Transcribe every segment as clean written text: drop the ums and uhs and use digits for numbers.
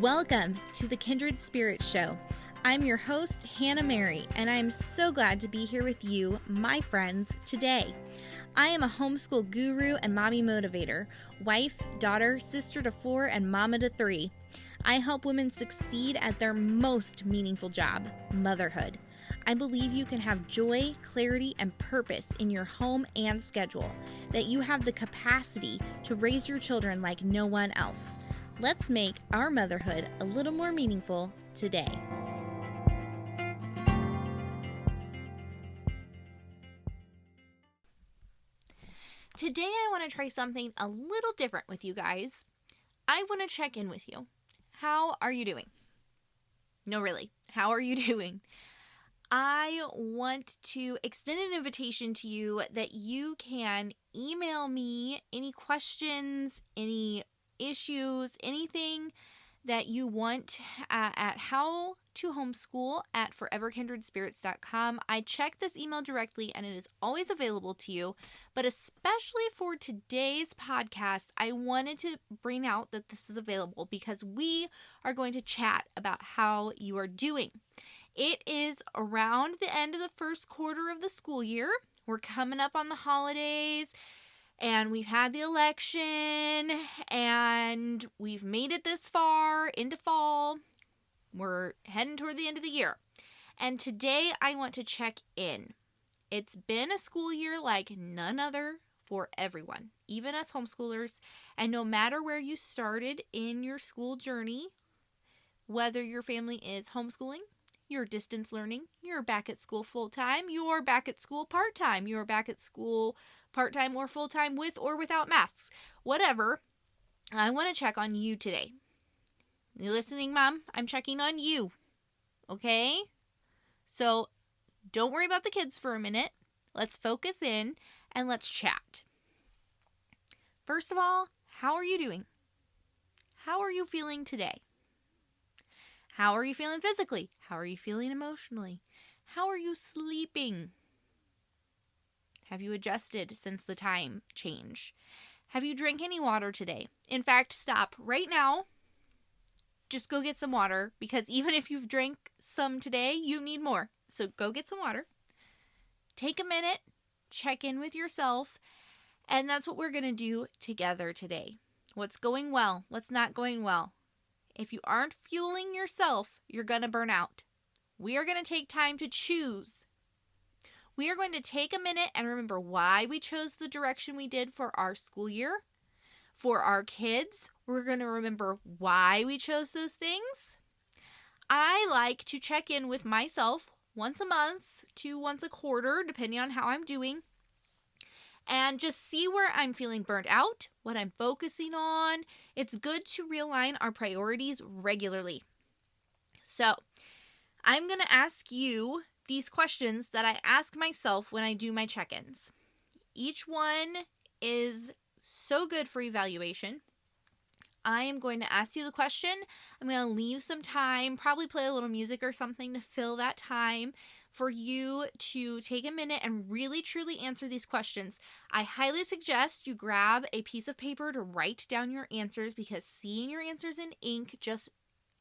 Welcome to the Kindred Spirit Show. I'm your host, Hannah Mary, and I'm so glad to be here with you, my friends, today. I am a homeschool guru and mommy motivator, wife, daughter, sister to 4, and mama to 3. I help women succeed at their most meaningful job, motherhood. I believe you can have joy, clarity, and purpose in your home and schedule, that you have the capacity to raise your children like no one else. Let's make our motherhood a little more meaningful today. Today I want to try something a little different with you guys. I want to check in with you. How are you doing? No, really. How are you doing? I want to extend an invitation to you that you can email me any questions, any issues, anything that you want at howtohomeschool@foreverkindredspirits.com. I check this email directly and it is always available to you, but especially for today's podcast, I wanted to bring out that this is available because we are going to chat about how you are doing. It is around the end of the first quarter of the school year. We're coming up on the holidays. And we've had the election, and we've made it this far into fall. We're heading toward the end of the year. And today I want to check in. It's been a school year like none other for everyone, even us homeschoolers. And no matter where you started in your school journey, whether your family is homeschooling, you're distance learning, you're back at school full-time, you're back at school part-time, you're back at school part-time or full-time with or without masks, whatever, I want to check on you today. You listening, Mom? I'm checking on you, okay? So don't worry about the kids for a minute. Let's focus in and let's chat. First of all, how are you doing? How are you feeling today? How are you feeling physically? How are you feeling emotionally? How are you sleeping? Have you adjusted since the time change? Have you drank any water today? In fact, stop right now. Just go get some water because even if you've drank some today, you need more. So go get some water. Take a minute, check in with yourself, and that's what we're going to do together today. What's going well? What's not going well? If you aren't fueling yourself, you're going to burn out. We are going to take time to choose. We are going to take a minute and remember why we chose the direction we did for our school year. For our kids, we're going to remember why we chose those things. I like to check in with myself once a month to once a quarter, depending on how I'm doing, and just see where I'm feeling burnt out, what I'm focusing on. It's good to realign our priorities regularly. So, I'm going to ask you these questions that I ask myself when I do my check-ins. Each one is so good for evaluation. I am going to ask you the question. I'm going to leave some time, probably play a little music or something to fill that time for you to take a minute and really truly answer these questions. I highly suggest you grab a piece of paper to write down your answers because seeing your answers in ink just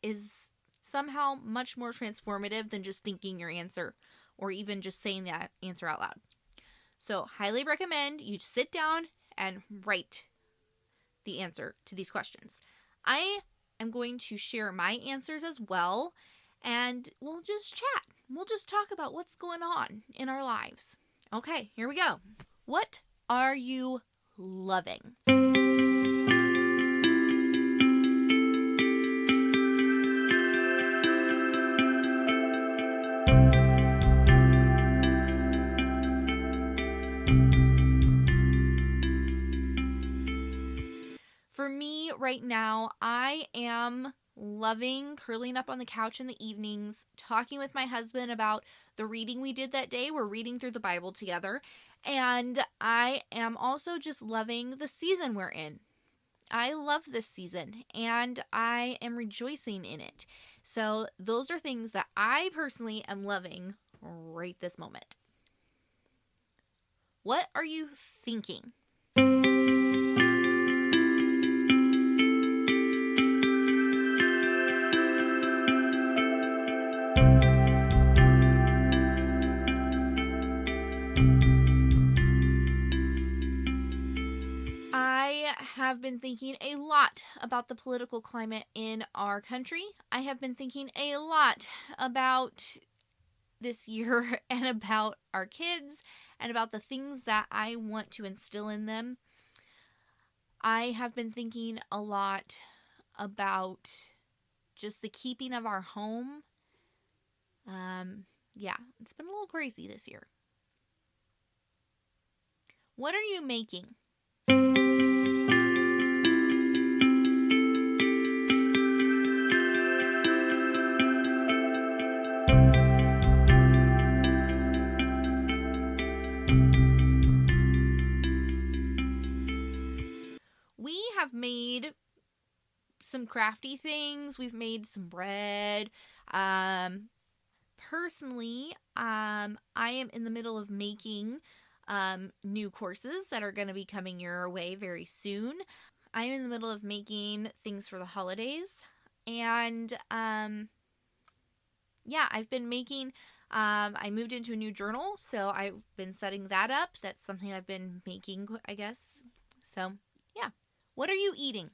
is somehow much more transformative than just thinking your answer or even just saying that answer out loud. So highly recommend you sit down and write the answer to these questions. I am going to share my answers as well, and we'll just chat. We'll just talk about what's going on in our lives. Okay, here we go. What are you loving? For me right now, I am loving curling up on the couch in the evenings, talking with my husband about the reading we did that day. We're reading through the Bible together. And I am also just loving the season we're in. I love this season and I am rejoicing in it. So those are things that I personally am loving right this moment. What are you thinking? have been thinking a lot about the political climate in our country. I have been thinking a lot about this year and about our kids and about the things that I want to instill in them. I have been thinking a lot about just the keeping of our home. Yeah, it's been a little crazy this year. What are you making? We have made some crafty things. We've made some bread. Personally, I am in the middle of making new courses that are going to be coming your way very soon. I'm in the middle of making things for the holidays. And yeah, I've been making, I moved into a new journal, so I've been setting that up. That's something I've been making, I guess. So yeah. What are you eating?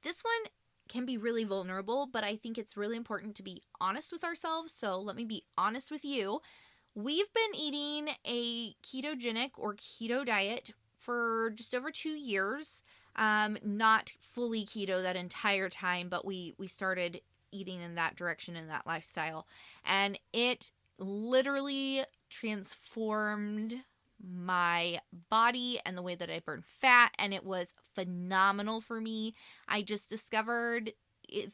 This one can be really vulnerable, but I think it's really important to be honest with ourselves. So let me be honest with you. We've been eating a ketogenic or keto diet for just over 2 years. Not fully keto that entire time, but we started eating in that direction, in that lifestyle. And it literally transformed my body and the way that I burn fat, and it was phenomenal for me. I just discovered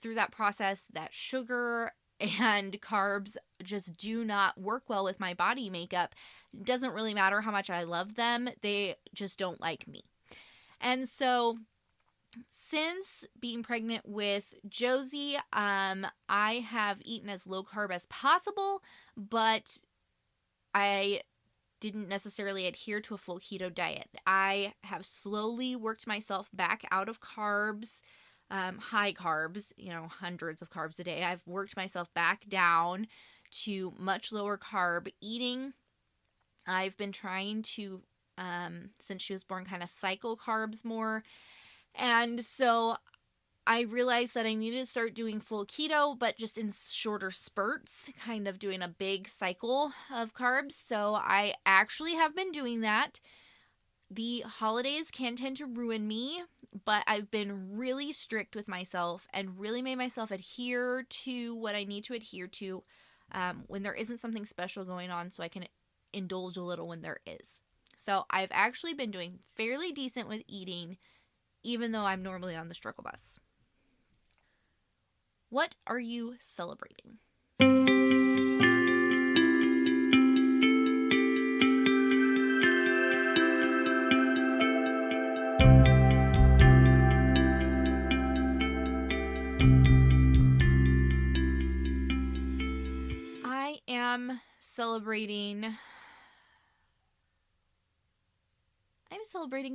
through that process that sugar and carbs just do not work well with my body makeup. It doesn't really matter how much I love them, they just don't like me. And so since being pregnant with Josie, I have eaten as low carb as possible, but I didn't necessarily adhere to a full keto diet. I have slowly worked myself back out of carbs, high carbs, hundreds of carbs a day. I've worked myself back down to much lower carb eating. I've been trying to, since she was born, kind of cycle carbs more. And so I realized that I needed to start doing full keto, but just in shorter spurts, kind of doing a big cycle of carbs. So I actually have been doing that. The holidays can tend to ruin me, but I've been really strict with myself and really made myself adhere to what I need to adhere to when there isn't something special going on, so I can indulge a little when there is. So I've actually been doing fairly decent with eating, even though I'm normally on the struggle bus. What are you celebrating? I am celebrating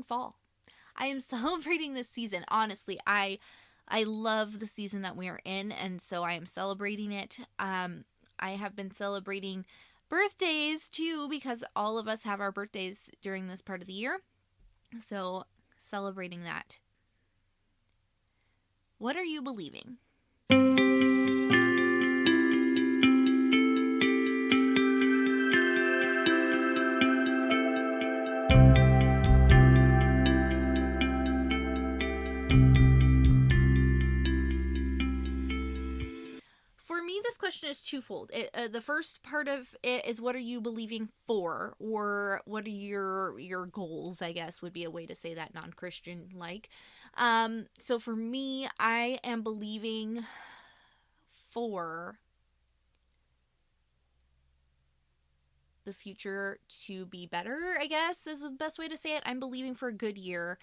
fall. I am celebrating this season. Honestly, I love the season that we are in, and so I am celebrating it. I have been celebrating birthdays too, because all of us have our birthdays during this part of the year. So celebrating that. What are you believing? For me, this question is twofold. The first part of it is, what are you believing for, or what are your goals, I guess would be a way to say that, non-Christian like. So for me, I am believing for the future to be better, I guess is the best way to say it. I'm believing for a good year.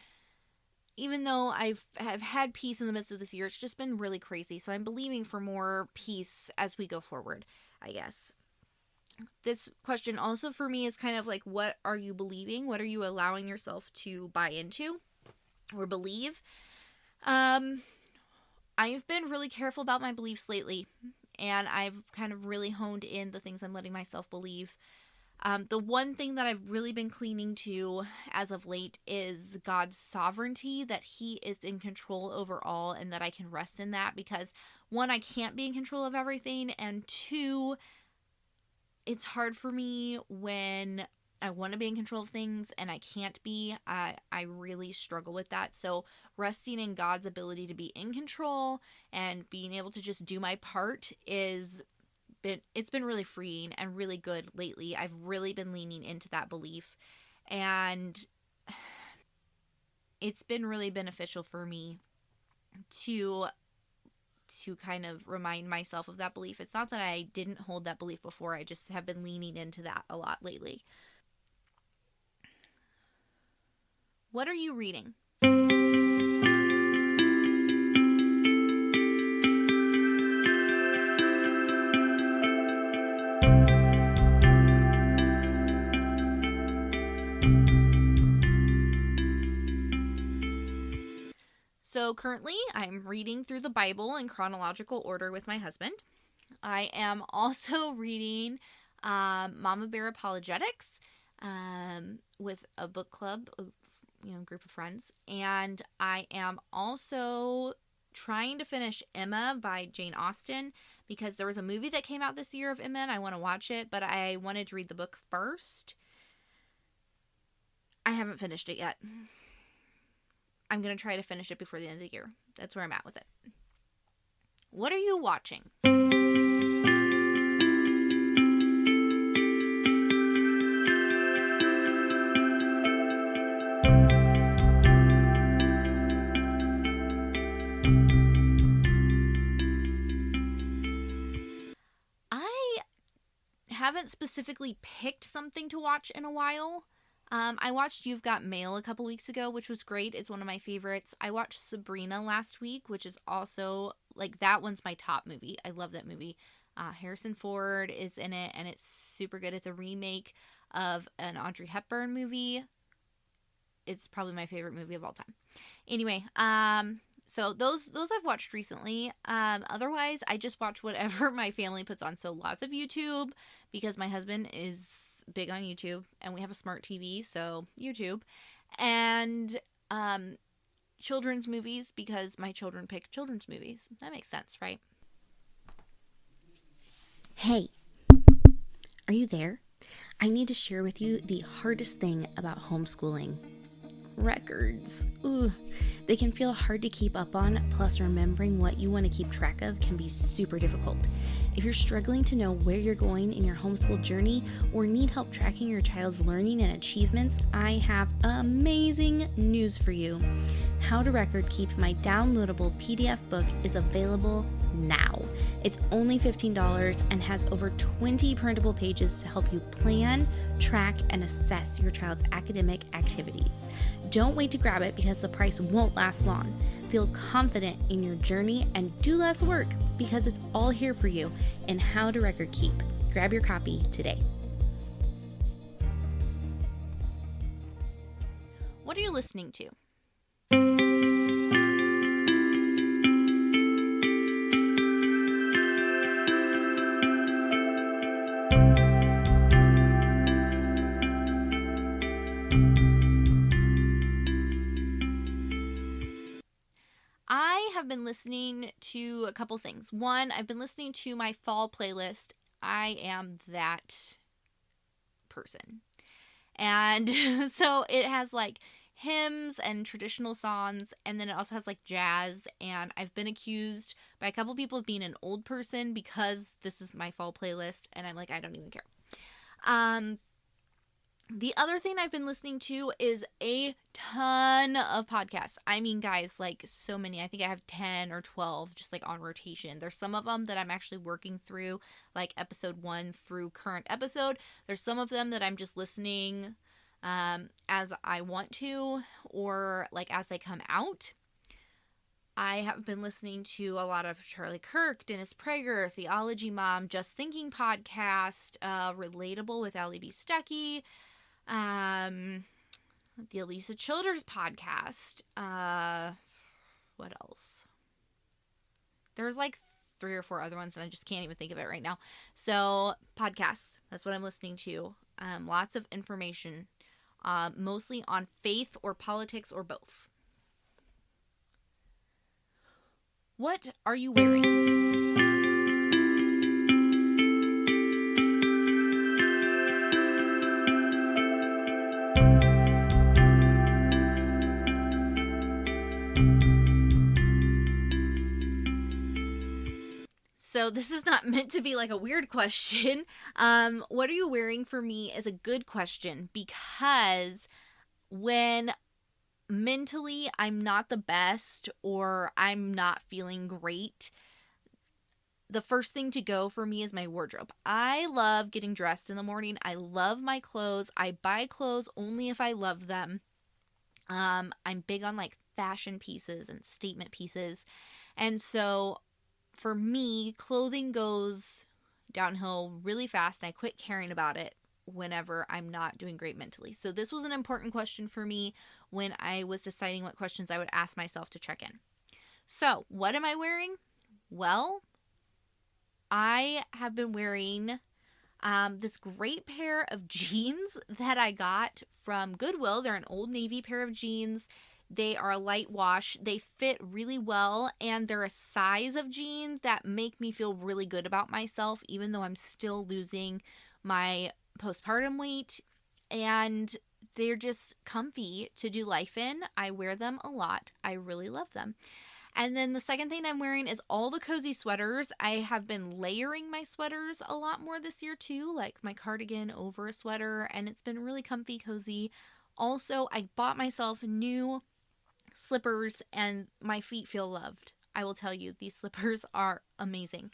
Even though I've had peace in the midst of this year, it's just been really crazy. So I'm believing for more peace as we go forward, I guess. This question also for me is kind of like, what are you believing? What are you allowing yourself to buy into? or believe. I've been really careful about my beliefs lately, and I've kind of really honed in the things I'm letting myself believe. The one thing that I've really been clinging to as of late is God's sovereignty, that He is in control over all, and that I can rest in that because, one, I can't be in control of everything, and two, it's hard for me when I want to be in control of things and I can't be. I really struggle with that. So resting in God's ability to be in control and being able to just do my part it's been really freeing and really good lately. I've really been leaning into that belief, and it's been really beneficial for me to kind of remind myself of that belief. It's not that I didn't hold that belief before. I just have been leaning into that a lot lately. What are you reading? So currently, I'm reading through the Bible in chronological order with my husband. I am also reading Mama Bear Apologetics with a book club, group of friends. And I am also trying to finish Emma by Jane Austen because there was a movie that came out this year of Emma and I want to watch it, but I wanted to read the book first. I haven't finished it yet. I'm going to try to finish it before the end of the year. That's where I'm at with it. What are you watching? I haven't specifically picked something to watch in a while. I watched You've Got Mail a couple weeks ago, which was great. It's one of my favorites. I watched Sabrina last week, which is also, that one's my top movie. I love that movie. Harrison Ford is in it, and it's super good. It's a remake of an Audrey Hepburn movie. It's probably my favorite movie of all time. Anyway, so those I've watched recently. Otherwise, I just watch whatever my family puts on. So lots of YouTube, because my husband is big on YouTube, and we have a smart TV, so YouTube, and children's movies, because my children pick children's movies. That makes sense, right? Hey, are you there? I need to share with you the hardest thing about homeschooling. Records. Ooh, they can feel hard to keep up on, plus remembering what you want to keep track of can be super difficult. If you're struggling to know where you're going in your homeschool journey or need help tracking your child's learning and achievements, I have amazing news for you. How to Record Keep, my downloadable PDF book, is available now. It's only $15 and has over 20 printable pages to help you plan, track, and assess your child's academic activities. Don't wait to grab it because the price won't last long. Feel confident in your journey and do less work because it's all here for you in How to Record Keep. Grab your copy today. What are you listening to? I have been listening to a couple things. One, I've been listening to my fall playlist. I am that person. And so it has hymns and traditional songs, and then it also has jazz, and I've been accused by a couple people of being an old person because this is my fall playlist, and I'm I don't even care. The other thing I've been listening to is a ton of podcasts. I mean, guys, so many. I think I have 10 or 12 just on rotation. There's some of them that I'm actually working through, episode 1 through current episode. There's some of them that I'm just listening as I want to, or as they come out. I have been listening to a lot of Charlie Kirk, Dennis Prager, Theology Mom, Just Thinking podcast, Relatable with Allie B. Stuckey. the Elisa Childers podcast. What else? There's like 3 or 4 other ones, and I just can't even think of it right now. So, podcasts. That's what I'm listening to. Lots of information, mostly on faith or politics or both. What are you wearing? So this is not meant to be like a weird question. What are you wearing for me is a good question, because when mentally I'm not the best or I'm not feeling great, the first thing to go for me is my wardrobe. I love getting dressed in the morning. I love my clothes. I buy clothes only if I love them. I'm big on like fashion pieces and statement pieces. And so for me, clothing goes downhill really fast, and I quit caring about it whenever I'm not doing great mentally. So this was an important question for me when I was deciding what questions I would ask myself to check in. So what am I wearing? Well, I have been wearing this great pair of jeans that I got from Goodwill. They're an Old Navy pair of jeans. They are a light wash. They fit really well, and they're a size of jean that make me feel really good about myself, even though I'm still losing my postpartum weight. And they're just comfy to do life in. I wear them a lot. I really love them. And then the second thing I'm wearing is all the cozy sweaters. I have been layering my sweaters a lot more this year too, like my cardigan over a sweater, and it's been really comfy, cozy. Also, I bought myself new slippers, and my feet feel loved. I will tell you, these slippers are amazing.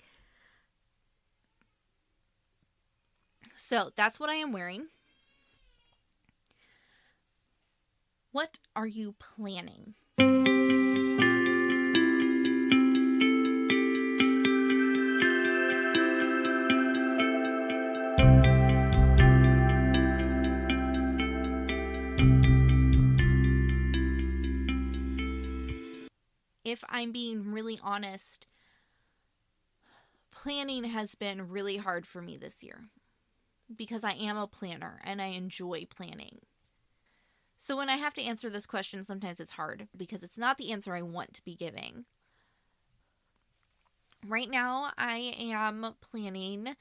So that's what I am wearing. What are you planning? If I'm being really honest, planning has been really hard for me this year because I am a planner and I enjoy planning. So when I have to answer this question, sometimes it's hard because it's not the answer I want to be giving. Right now, I am planning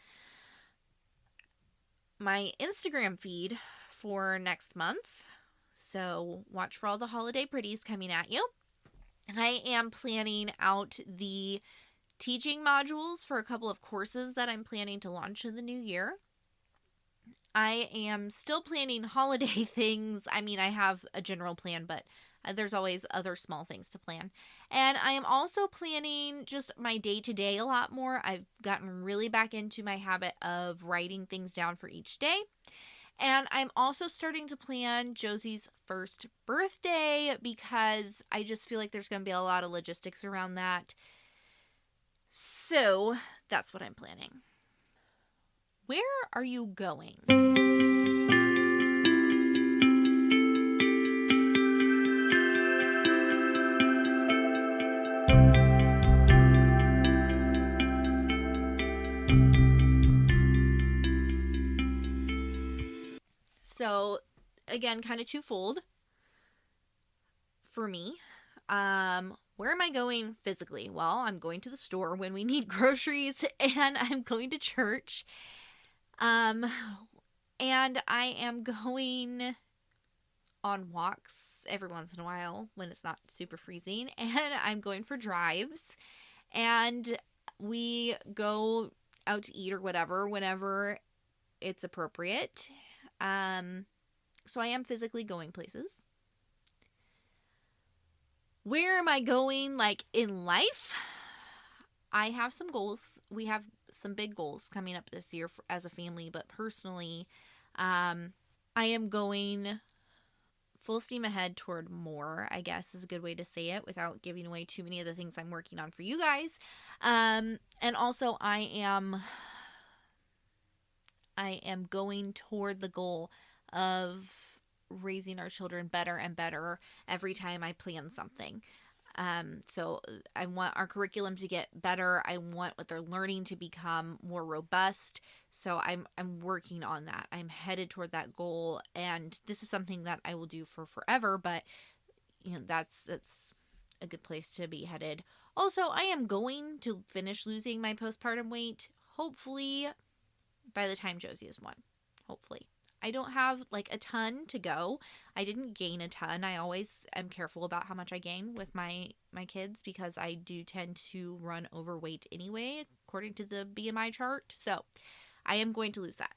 my Instagram feed for next month. So watch for all the holiday pretties coming at you. I am planning out the teaching modules for a couple of courses that I'm planning to launch in the new year. I am still planning holiday things. I mean, I have a general plan, but there's always other small things to plan. And I am also planning just my day-to-day a lot more. I've gotten really back into my habit of writing things down for each day. And I'm also starting to plan Josie's first birthday because I just feel like there's going to be a lot of logistics around that. So that's what I'm planning. Where are you going? So, again, kind of twofold for me. Where am I going physically? Well, I'm going to the store when we need groceries, and I'm going to church. And I am going on walks every once in a while when it's not super freezing, and I'm going for drives, and we go out to eat or whatever whenever it's appropriate. So I am physically going places. Where am I going, like, in life? I have some goals. We have some big goals coming up this year as a family, but personally, I am going full steam ahead toward more, I guess is a good way to say it without giving away too many of the things I'm working on for you guys. And also I am going toward the goal of raising our children better and better every time I plan something. So I want our curriculum to get better. I want what they're learning to become more robust. So I'm working on that. I'm headed toward that goal, and this is something that I will do for forever, but that's a good place to be headed. Also, I am going to finish losing my postpartum weight, hopefully by the time Josie is 1. Hopefully. I don't have like a ton to go. I didn't gain a ton. I always am careful about how much I gain with my kids because I do tend to run overweight anyway, according to the BMI chart. So I am going to lose that.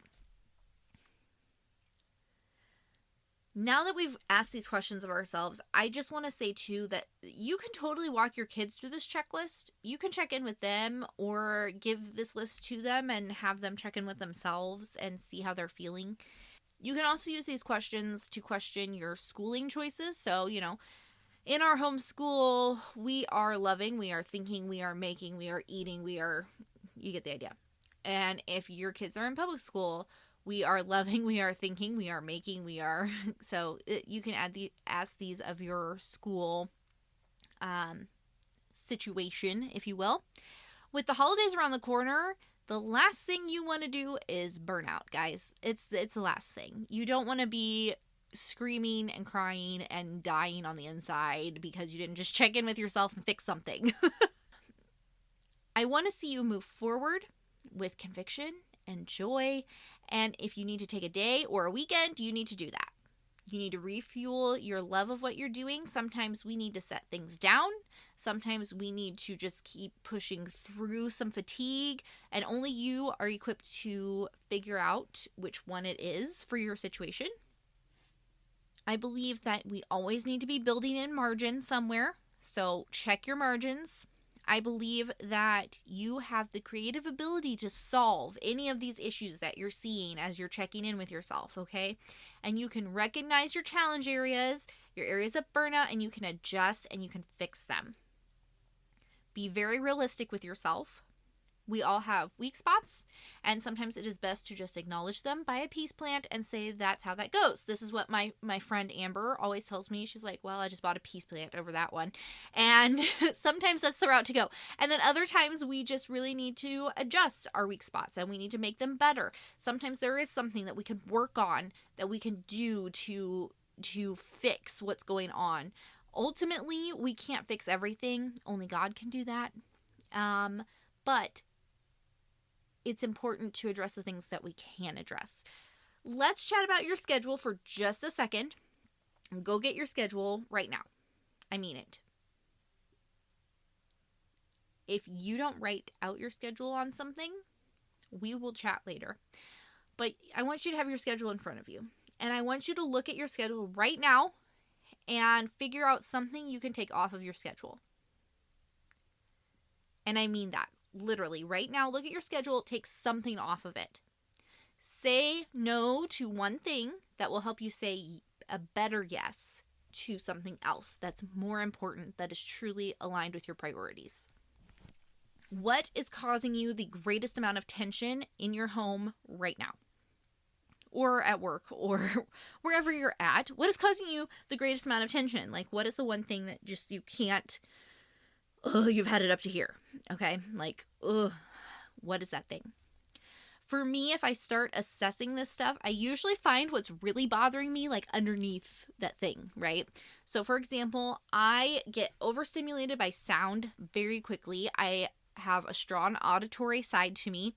Now that we've asked these questions of ourselves, I just want to say too that you can totally walk your kids through this checklist. You can check in with them or give this list to them and have them check in with themselves and see how they're feeling. You can also use these questions to question your schooling choices. So, in our homeschool, we are loving, we are thinking, we are making, we are eating, you get the idea. And if your kids are in public school, we are loving, we are thinking, we are making, so you can ask these of your school situation, if you will. With the holidays around the corner, the last thing you want to do is burnout, guys. It's the last thing. You don't want to be screaming and crying and dying on the inside because you didn't just check in with yourself and fix something. I want to see you move forward with conviction and joy. And if you need to take a day or a weekend, you need to do that. You need to refuel your love of what you're doing. Sometimes we need to set things down. Sometimes we need to just keep pushing through some fatigue. And only you are equipped to figure out which one it is for your situation. I believe that we always need to be building in margin somewhere. So check your margins. I believe that you have the creative ability to solve any of these issues that you're seeing as you're checking in with yourself, okay? And you can recognize your challenge areas, your areas of burnout, and you can adjust and you can fix them. Be very realistic with yourself. We all have weak spots, and sometimes it is best to just acknowledge them, buy a peace plant, and say that's how that goes. This is what my friend Amber always tells me. She's like, well, I just bought a peace plant over that one. And sometimes that's the route to go. And then other times we just really need to adjust our weak spots, and we need to make them better. Sometimes there is something that we can work on, that we can do to fix what's going on. Ultimately, we can't fix everything. Only God can do that. But it's important to address the things that we can address. Let's chat about your schedule for just a second. Go get your schedule right now. I mean it. If you don't write out your schedule on something, we will chat later. But I want you to have your schedule in front of you. And I want you to look at your schedule right now and figure out something you can take off of your schedule. And I mean that. Literally, right now, look at your schedule, take something off of it. Say no to one thing that will help you say a better yes to something else that's more important, that is truly aligned with your priorities. What is causing you the greatest amount of tension in your home right now? Or at work, or wherever you're at? What is causing you the greatest amount of tension? Like, what is the one thing that just you can't, you've had it up to here? Okay, like, what is that thing? For me, if I start assessing this stuff, I usually find what's really bothering me like underneath that thing, right? So for example, I get overstimulated by sound very quickly. I have a strong auditory side to me.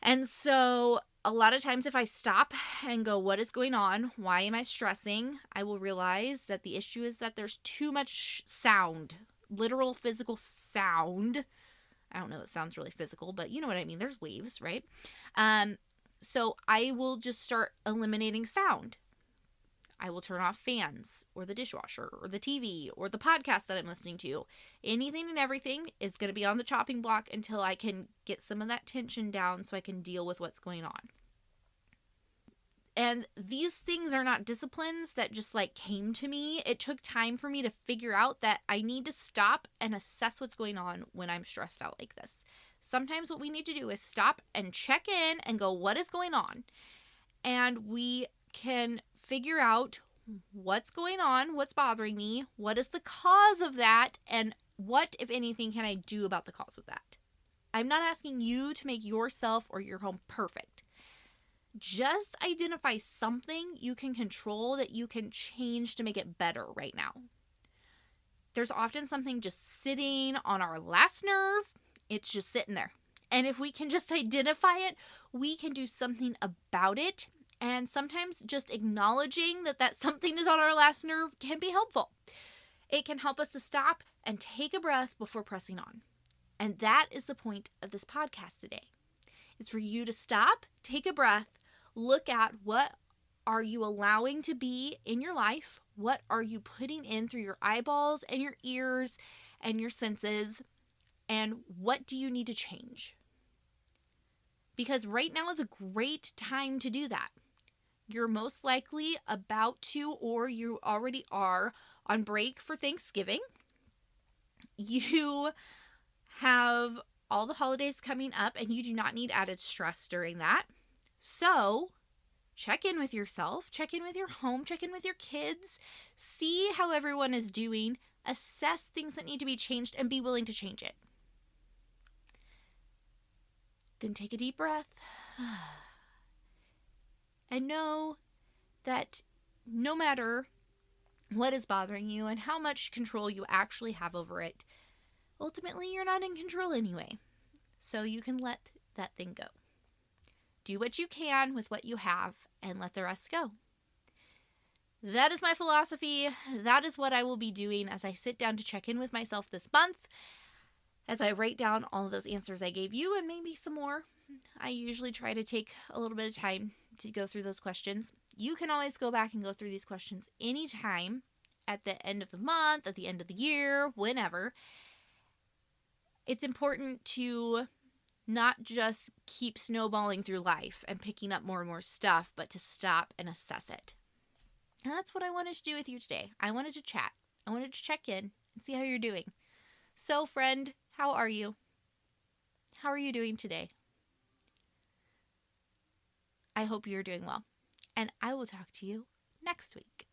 And so a lot of times if I stop and go, what is going on? Why am I stressing? I will realize that the issue is that there's too much sound. Literal physical sound. I don't know, that sounds really physical, but you know what I mean. There's waves, right? So I will just start eliminating sound. I will turn off fans or the dishwasher or the TV or the podcast that I'm listening to. Anything and everything is going to be on the chopping block until I can get some of that tension down so I can deal with what's going on. And these things are not disciplines that just like came to me. It took time for me to figure out that I need to stop and assess what's going on when I'm stressed out like this. Sometimes what we need to do is stop and check in and go, what is going on? And we can figure out what's going on, what's bothering me, what is the cause of that, and what, if anything, can I do about the cause of that. I'm not asking you to make yourself or your home perfect. Just identify something you can control that you can change to make it better right now. There's often something just sitting on our last nerve. It's just sitting there. And if we can just identify it, we can do something about it. And sometimes just acknowledging that something is on our last nerve can be helpful. It can help us to stop and take a breath before pressing on. And that is the point of this podcast today. It's for you to stop, take a breath, look at what are you allowing to be in your life? What are you putting in through your eyeballs and your ears and your senses? And what do you need to change? Because right now is a great time to do that. You're most likely about to, or you already are, on break for Thanksgiving. You have all the holidays coming up and you do not need added stress during that. So check in with yourself, check in with your home, check in with your kids, see how everyone is doing, assess things that need to be changed, and be willing to change it. Then take a deep breath and know that no matter what is bothering you and how much control you actually have over it, ultimately you're not in control anyway. So you can let that thing go. Do what you can with what you have and let the rest go. That is my philosophy. That is what I will be doing as I sit down to check in with myself this month, as I write down all of those answers I gave you and maybe some more. I usually try to take a little bit of time to go through those questions. You can always go back and go through these questions anytime, at the end of the month, at the end of the year, whenever. It's important to not just keep snowballing through life and picking up more and more stuff, but to stop and assess it. And that's what I wanted to do with you today. I wanted to chat. I wanted to check in and see how you're doing. So, friend, how are you? How are you doing today? I hope you're doing well. And I will talk to you next week.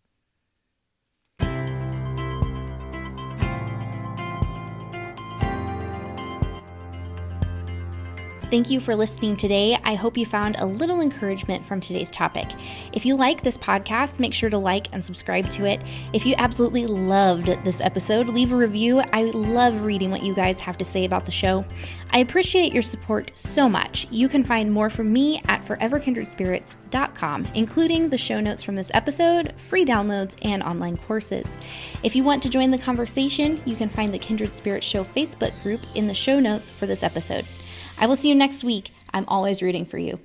Thank you for listening today. I hope you found a little encouragement from today's topic. If you like this podcast, make sure to like and subscribe to it. If you absolutely loved this episode, leave a review. I love reading what you guys have to say about the show. I appreciate your support so much. You can find more from me at foreverkindredspirits.com, including the show notes from this episode, free downloads, and online courses. If you want to join the conversation, you can find the Kindred Spirits Show Facebook group in the show notes for this episode. I will see you next week. I'm always rooting for you.